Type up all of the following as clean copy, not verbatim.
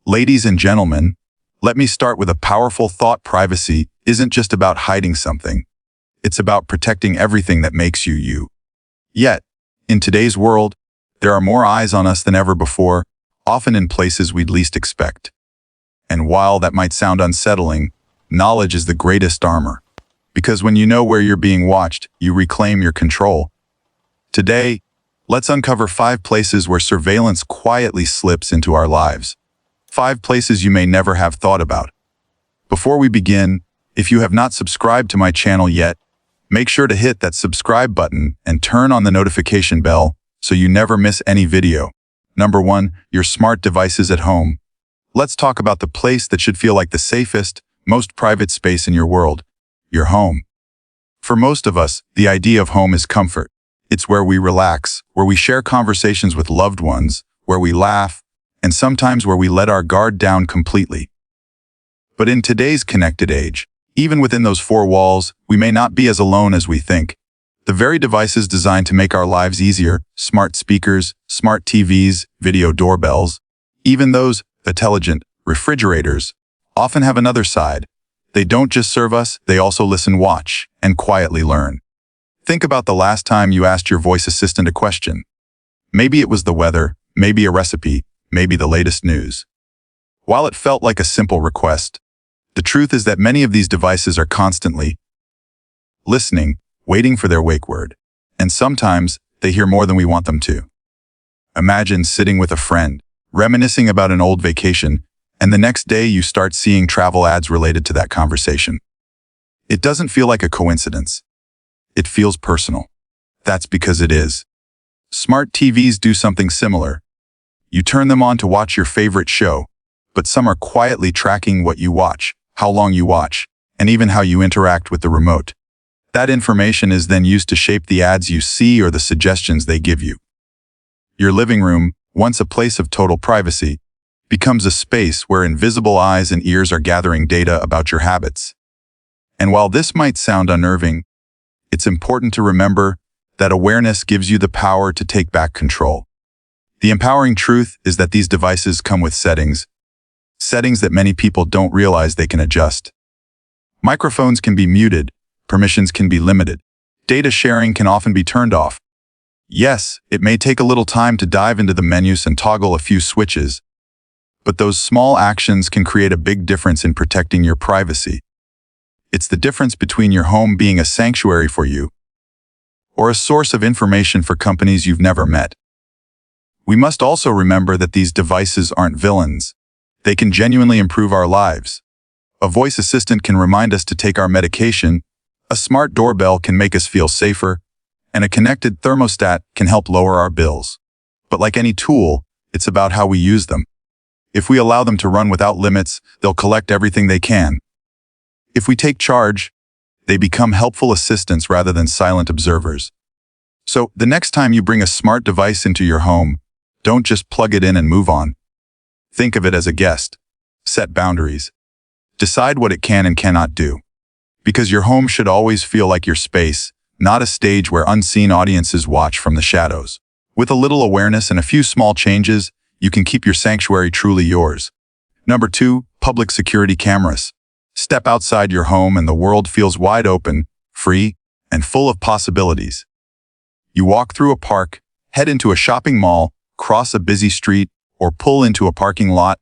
Ladies and gentlemen, let me start with a powerful thought. Privacy isn't just about hiding something. It's about protecting everything that makes you you. Yet, in today's world, there are more eyes on us than ever before, often in places we'd least expect. And while that might sound unsettling, knowledge is the greatest armor. Because when you know where you're being watched, you reclaim your control. Today, let's uncover 5 places where surveillance quietly slips into our lives. 5 places you may never have thought about. Before we begin, if you have not subscribed to my channel yet, make sure to hit that subscribe button and turn on the notification bell so you never miss any video. Number 1, your smart devices at home. Let's talk about the place that should feel like the safest, most private space in your world, your home. For most of us, the idea of home is comfort. It's where we relax, where we share conversations with loved ones, where we laugh, and sometimes where we let our guard down completely. But in today's connected age, even within those 4 walls, we may not be as alone as we think. The very devices designed to make our lives easier, smart speakers, smart TVs, video doorbells, even those intelligent refrigerators, often have another side. They don't just serve us, they also listen, watch, and quietly learn. Think about the last time you asked your voice assistant a question. Maybe it was the weather, maybe a recipe, maybe the latest news. While it felt like a simple request, the truth is that many of these devices are constantly listening, waiting for their wake word, and sometimes they hear more than we want them to. Imagine sitting with a friend, reminiscing about an old vacation, and the next day you start seeing travel ads related to that conversation. It doesn't feel like a coincidence. It feels personal. That's because it is. Smart TVs do something similar. You turn them on to watch your favorite show, but some are quietly tracking what you watch, how long you watch, and even how you interact with the remote. That information is then used to shape the ads you see or the suggestions they give you. Your living room, once a place of total privacy, becomes a space where invisible eyes and ears are gathering data about your habits. And while this might sound unnerving, it's important to remember that awareness gives you the power to take back control. The empowering truth is that these devices come with settings that many people don't realize they can adjust. Microphones can be muted, permissions can be limited, data sharing can often be turned off. Yes, it may take a little time to dive into the menus and toggle a few switches, but those small actions can create a big difference in protecting your privacy. It's the difference between your home being a sanctuary for you or a source of information for companies you've never met. We must also remember that these devices aren't villains. They can genuinely improve our lives. A voice assistant can remind us to take our medication, a smart doorbell can make us feel safer, and a connected thermostat can help lower our bills. But like any tool, it's about how we use them. If we allow them to run without limits, they'll collect everything they can. If we take charge, they become helpful assistants rather than silent observers. So, the next time you bring a smart device into your home, don't just plug it in and move on. Think of it as a guest. Set boundaries. Decide what it can and cannot do. Because your home should always feel like your space, not a stage where unseen audiences watch from the shadows. With a little awareness and a few small changes, you can keep your sanctuary truly yours. Number 2, public security cameras. Step outside your home and the world feels wide open, free, and full of possibilities. You walk through a park, head into a shopping mall, cross a busy street, or pull into a parking lot,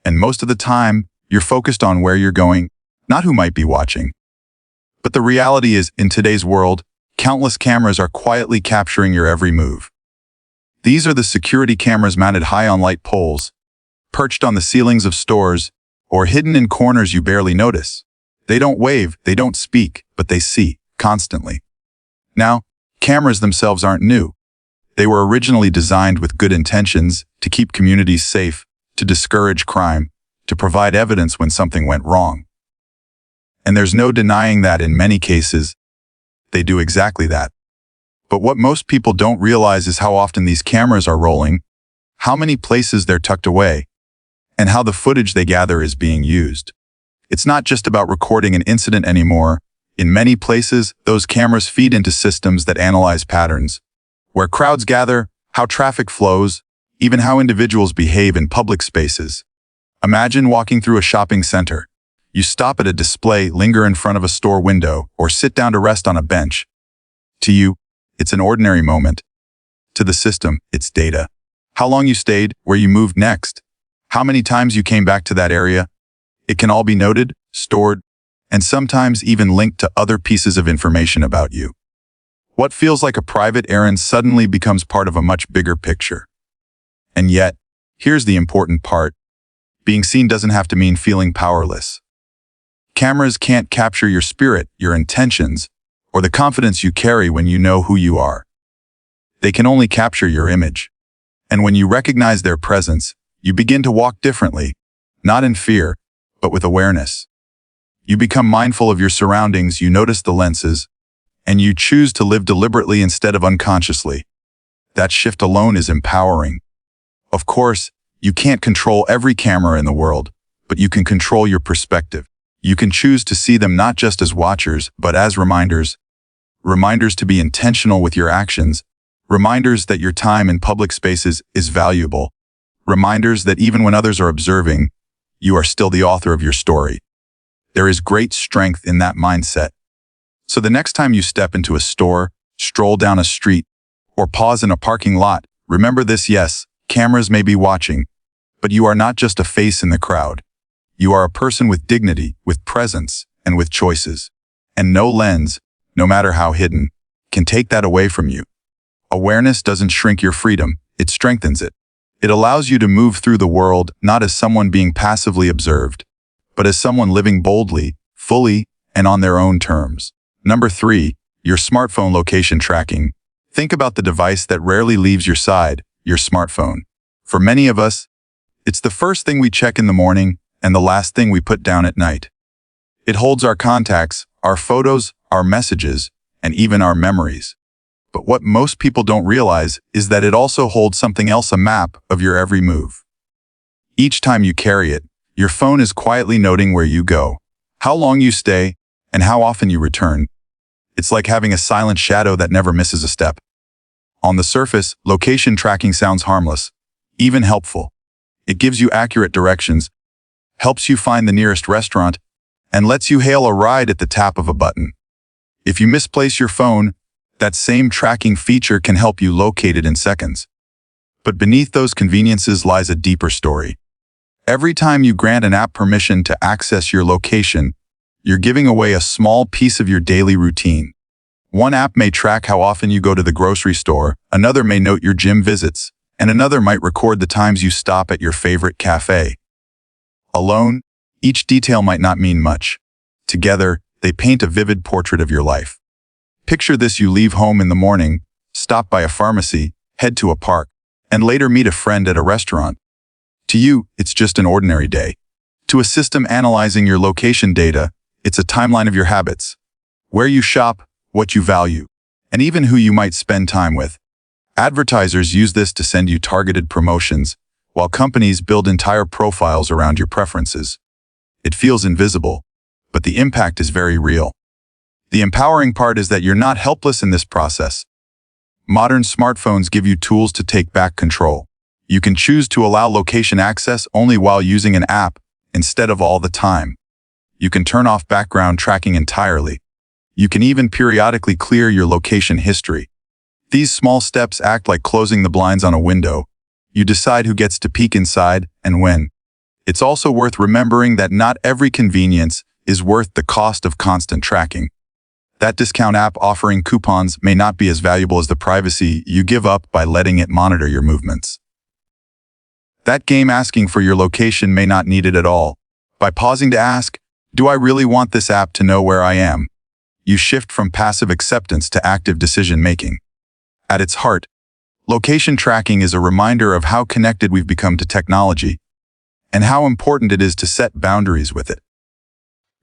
and most of the time, you're focused on where you're going, not who might be watching. But the reality is, in today's world, countless cameras are quietly capturing your every move. These are the security cameras mounted high on light poles, perched on the ceilings of stores, or hidden in corners you barely notice. They don't wave, they don't speak, but they see, constantly. Now, cameras themselves aren't new. They were originally designed with good intentions, to keep communities safe, to discourage crime, to provide evidence when something went wrong. And there's no denying that in many cases, they do exactly that. But what most people don't realize is how often these cameras are rolling, how many places they're tucked away, and how the footage they gather is being used. It's not just about recording an incident anymore. In many places, those cameras feed into systems that analyze patterns, where crowds gather, how traffic flows, even how individuals behave in public spaces. Imagine walking through a shopping center. You stop at a display, linger in front of a store window, or sit down to rest on a bench. To you, it's an ordinary moment. To the system, it's data. How long you stayed, where you moved next, how many times you came back to that area. It can all be noted, stored, and sometimes even linked to other pieces of information about you. What feels like a private errand suddenly becomes part of a much bigger picture. And yet, here's the important part. Being seen doesn't have to mean feeling powerless. Cameras can't capture your spirit, your intentions, or the confidence you carry when you know who you are. They can only capture your image. And when you recognize their presence, you begin to walk differently, not in fear, but with awareness. You become mindful of your surroundings, you notice the lenses, and you choose to live deliberately instead of unconsciously. That shift alone is empowering. Of course, you can't control every camera in the world, but you can control your perspective. You can choose to see them not just as watchers, but as reminders. Reminders to be intentional with your actions. Reminders that your time in public spaces is valuable. Reminders that even when others are observing, you are still the author of your story. There is great strength in that mindset. So the next time you step into a store, stroll down a street, or pause in a parking lot, remember this: yes, cameras may be watching, but you are not just a face in the crowd. You are a person with dignity, with presence, and with choices. And no lens, no matter how hidden, can take that away from you. Awareness doesn't shrink your freedom, it strengthens it. It allows you to move through the world not as someone being passively observed, but as someone living boldly, fully, and on their own terms. Number 3, your smartphone location tracking. Think about the device that rarely leaves your side, your smartphone. For many of us, it's the first thing we check in the morning and the last thing we put down at night. It holds our contacts, our photos, our messages, and even our memories. But what most people don't realize is that it also holds something else, a map of your every move. Each time you carry it, your phone is quietly noting where you go, how long you stay, and how often you return. It's like having a silent shadow that never misses a step. On the surface, location tracking sounds harmless, even helpful. It gives you accurate directions, helps you find the nearest restaurant, and lets you hail a ride at the tap of a button. If you misplace your phone, that same tracking feature can help you locate it in seconds. But beneath those conveniences lies a deeper story. Every time you grant an app permission to access your location, you're giving away a small piece of your daily routine. One app may track how often you go to the grocery store, another may note your gym visits, and another might record the times you stop at your favorite cafe. Alone, each detail might not mean much. Together, they paint a vivid portrait of your life. Picture this: you leave home in the morning, stop by a pharmacy, head to a park, and later meet a friend at a restaurant. To you, it's just an ordinary day. To a system analyzing your location data, it's a timeline of your habits, where you shop, what you value, and even who you might spend time with. Advertisers use this to send you targeted promotions, while companies build entire profiles around your preferences. It feels invisible, but the impact is very real. The empowering part is that you're not helpless in this process. Modern smartphones give you tools to take back control. You can choose to allow location access only while using an app, instead of all the time. You can turn off background tracking entirely. You can even periodically clear your location history. These small steps act like closing the blinds on a window. You decide who gets to peek inside and when. It's also worth remembering that not every convenience is worth the cost of constant tracking. That discount app offering coupons may not be as valuable as the privacy you give up by letting it monitor your movements. That game asking for your location may not need it at all. By pausing to ask, do I really want this app to know where I am? You shift from passive acceptance to active decision-making. At its heart, location tracking is a reminder of how connected we've become to technology and how important it is to set boundaries with it.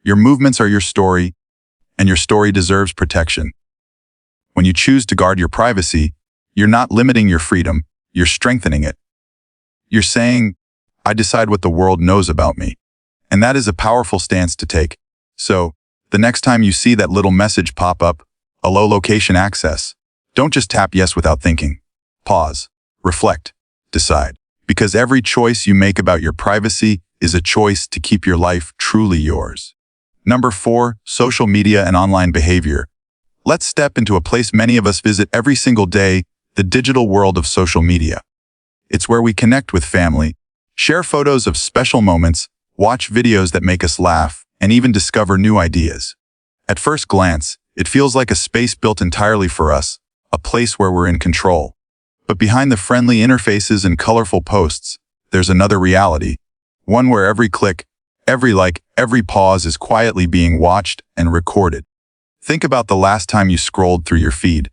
Your movements are your story, and your story deserves protection. When you choose to guard your privacy, you're not limiting your freedom, you're strengthening it. You're saying, I decide what the world knows about me. And that is a powerful stance to take. So, the next time you see that little message pop up, allow location access, don't just tap yes without thinking. Pause, reflect, decide. Because every choice you make about your privacy is a choice to keep your life truly yours. Number 4, social media and online behavior. Let's step into a place many of us visit every single day, the digital world of social media. It's where we connect with family, share photos of special moments, watch videos that make us laugh, and even discover new ideas. At first glance, it feels like a space built entirely for us, a place where we're in control. But behind the friendly interfaces and colorful posts, there's another reality, one where every click, every like, every pause is quietly being watched and recorded. Think about the last time you scrolled through your feed.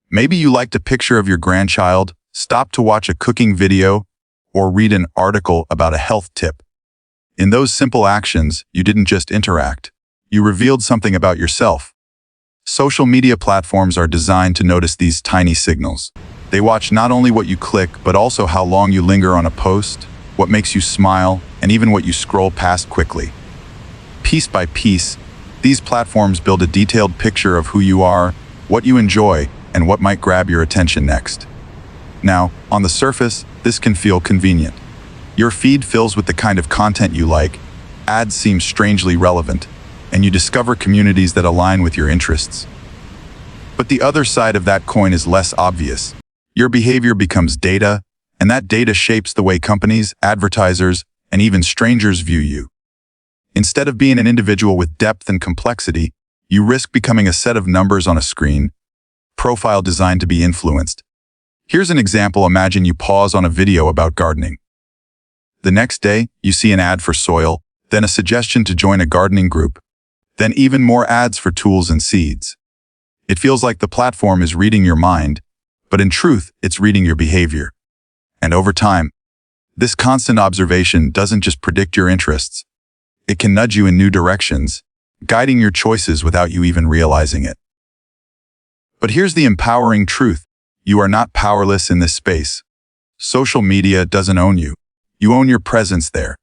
Maybe you liked a picture of your grandchild, stopped to watch a cooking video, or read an article about a health tip. In those simple actions, you didn't just interact. You revealed something about yourself. Social media platforms are designed to notice these tiny signals. They watch not only what you click, but also how long you linger on a post, what makes you smile, and even what you scroll past quickly. Piece by piece, these platforms build a detailed picture of who you are, what you enjoy, and what might grab your attention next. Now, on the surface, this can feel convenient. Your feed fills with the kind of content you like, ads seem strangely relevant, and you discover communities that align with your interests. But the other side of that coin is less obvious. Your behavior becomes data, and that data shapes the way companies, advertisers, and even strangers view you. Instead of being an individual with depth and complexity, you risk becoming a set of numbers on a screen, profile designed to be influenced. Here's an example. Imagine you pause on a video about gardening. The next day, you see an ad for soil, then a suggestion to join a gardening group, then even more ads for tools and seeds. It feels like the platform is reading your mind, but in truth, it's reading your behavior. And over time, this constant observation doesn't just predict your interests. It can nudge you in new directions, guiding your choices without you even realizing it. But here's the empowering truth. You are not powerless in this space. Social media doesn't own you. You own your presence there.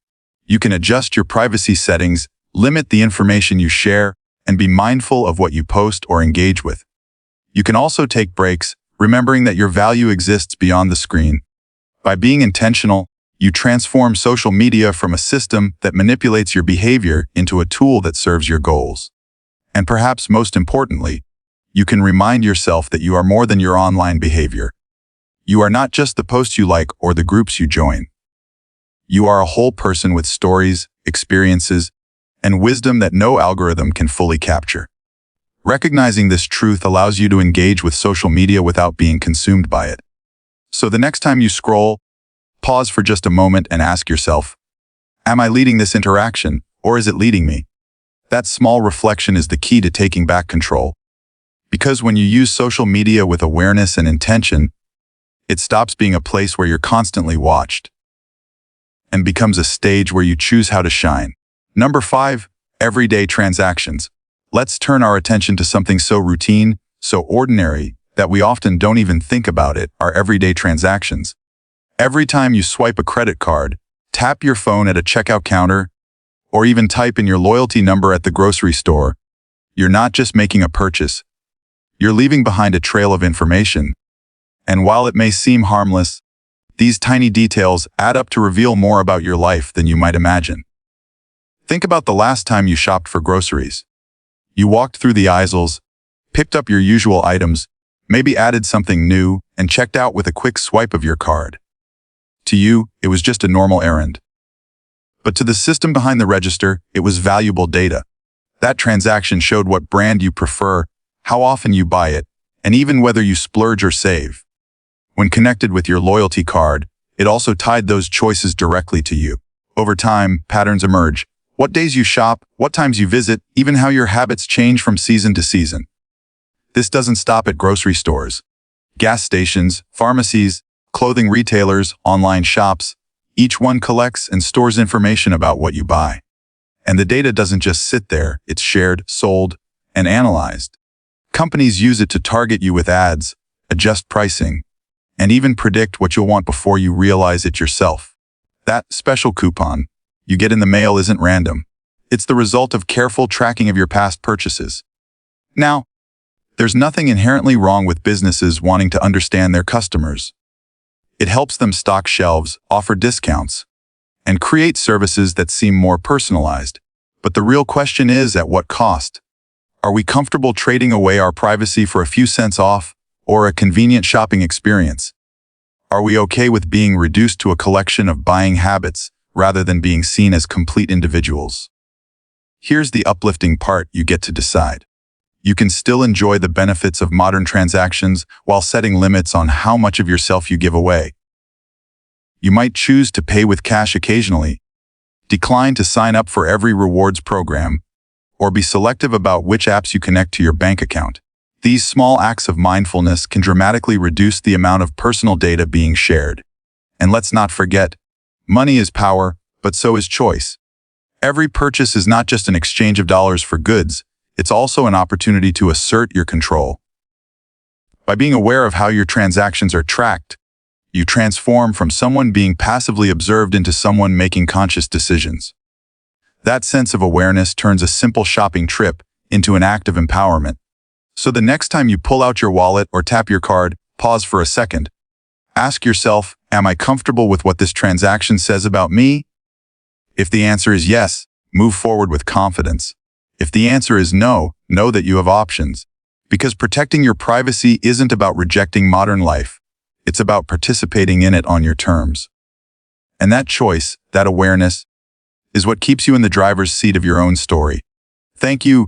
You can adjust your privacy settings, limit the information you share, and be mindful of what you post or engage with. You can also take breaks, remembering that your value exists beyond the screen. By being intentional, you transform social media from a system that manipulates your behavior into a tool that serves your goals. And perhaps most importantly, you can remind yourself that you are more than your online behavior. You are not just the posts you like or the groups you join. You are a whole person with stories, experiences, and wisdom that no algorithm can fully capture. Recognizing this truth allows you to engage with social media without being consumed by it. So the next time you scroll, pause for just a moment and ask yourself, am I leading this interaction, or is it leading me? That small reflection is the key to taking back control. Because when you use social media with awareness and intention, it stops being a place where you're constantly watched and becomes a stage where you choose how to shine. Number 5, everyday transactions. Let's turn our attention to something so routine, so ordinary, that we often don't even think about it, our everyday transactions. Every time you swipe a credit card, tap your phone at a checkout counter, or even type in your loyalty number at the grocery store, you're not just making a purchase. You're leaving behind a trail of information. And while it may seem harmless, these tiny details add up to reveal more about your life than you might imagine. Think about the last time you shopped for groceries. You walked through the aisles, picked up your usual items, maybe added something new, and checked out with a quick swipe of your card. To you, it was just a normal errand. But to the system behind the register, it was valuable data. That transaction showed what brand you prefer, how often you buy it, and even whether you splurge or save. When connected with your loyalty card, it also tied those choices directly to you. Over time, patterns emerge. What days you shop, what times you visit, even how your habits change from season to season. This doesn't stop at grocery stores. Gas stations, pharmacies, clothing retailers, online shops, each one collects and stores information about what you buy. And the data doesn't just sit there, it's shared, sold, and analyzed. Companies use it to target you with ads, adjust pricing, and even predict what you'll want before you realize it yourself. That special coupon you get in the mail isn't random. It's the result of careful tracking of your past purchases. Now, there's nothing inherently wrong with businesses wanting to understand their customers. It helps them stock shelves, offer discounts, and create services that seem more personalized. But the real question is, at what cost? Are we comfortable trading away our privacy for a few cents off or a convenient shopping experience? Are we okay with being reduced to a collection of buying habits rather than being seen as complete individuals? Here's the uplifting part: you get to decide. You can still enjoy the benefits of modern transactions while setting limits on how much of yourself you give away. You might choose to pay with cash occasionally, decline to sign up for every rewards program, or be selective about which apps you connect to your bank account. These small acts of mindfulness can dramatically reduce the amount of personal data being shared. And let's not forget, money is power, but so is choice. Every purchase is not just an exchange of dollars for goods, it's also an opportunity to assert your control. By being aware of how your transactions are tracked, you transform from someone being passively observed into someone making conscious decisions. That sense of awareness turns a simple shopping trip into an act of empowerment. So the next time you pull out your wallet or tap your card, pause for a second. Ask yourself, am I comfortable with what this transaction says about me? If the answer is yes, move forward with confidence. If the answer is no, know that you have options. Because protecting your privacy isn't about rejecting modern life. It's about participating in it on your terms. And that choice, that awareness, is what keeps you in the driver's seat of your own story. Thank you